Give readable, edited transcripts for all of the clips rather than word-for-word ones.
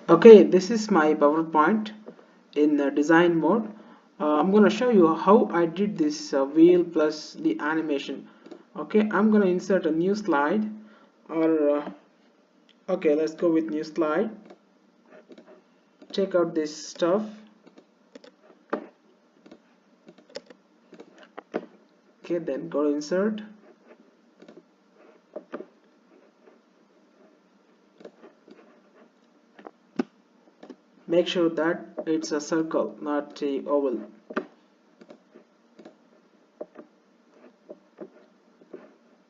Okay, this is my PowerPoint in design mode. I'm gonna show you how I did this wheel plus the animation. Okay, I'm gonna insert a new slide, or okay, let's go with new slide. Check out this stuff. Okay, then go to insert. Make sure that it's a circle, not a oval.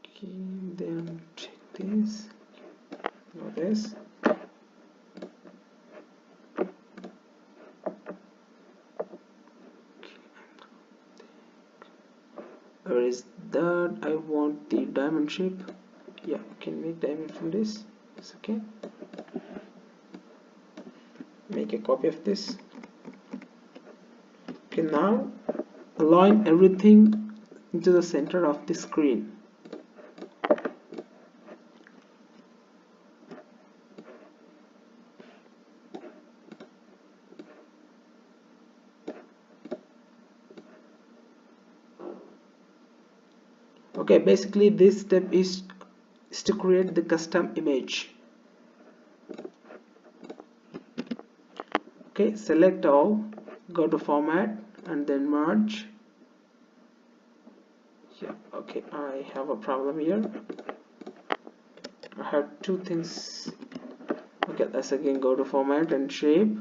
Okay, then check this. Now this. Where is that? I want the diamond shape. Yeah, we can make diamond from this. It's okay. Make a copy of this. Okay, now align everything into the center of the screen. Okay, basically this step is to create the custom image. Okay, select all, go to format and then merge. Yeah, okay, I have a problem here. I have two things. Okay, let's again go to format and shape.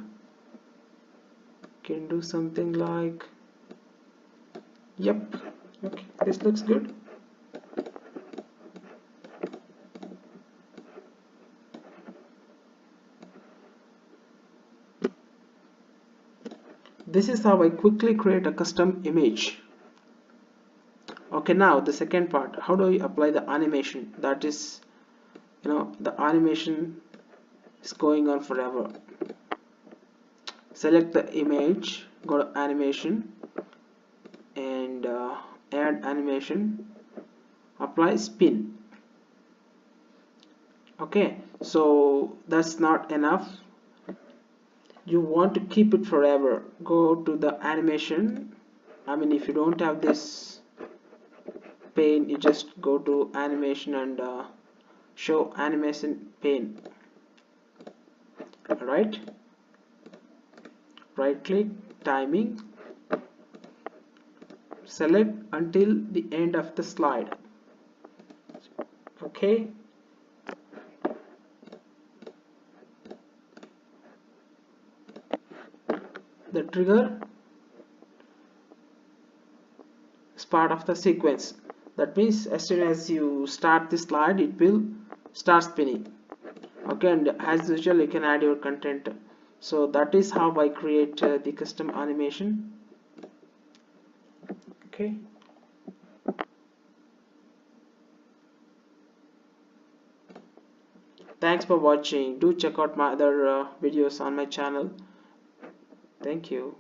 Can do something like, yep, okay, this looks good. This is how I quickly create a custom image. Okay, now the second part, how do I apply the animation? That is, the animation is going on forever. Select the image, go to animation and add animation, apply spin. Okay, so that's not enough. You want to keep it forever. Go to the animation. I mean, if you don't have this pane, you just go to animation and show animation pane. Alright, right click, timing, select until the end of the slide. Okay, the trigger is part of the sequence. That means as soon as you start the slide, it will start spinning. Okay, and as usual, you can add your content. So that is how I create the custom animation. Okay, thanks for watching. Do check out my other videos on my channel. Thank you.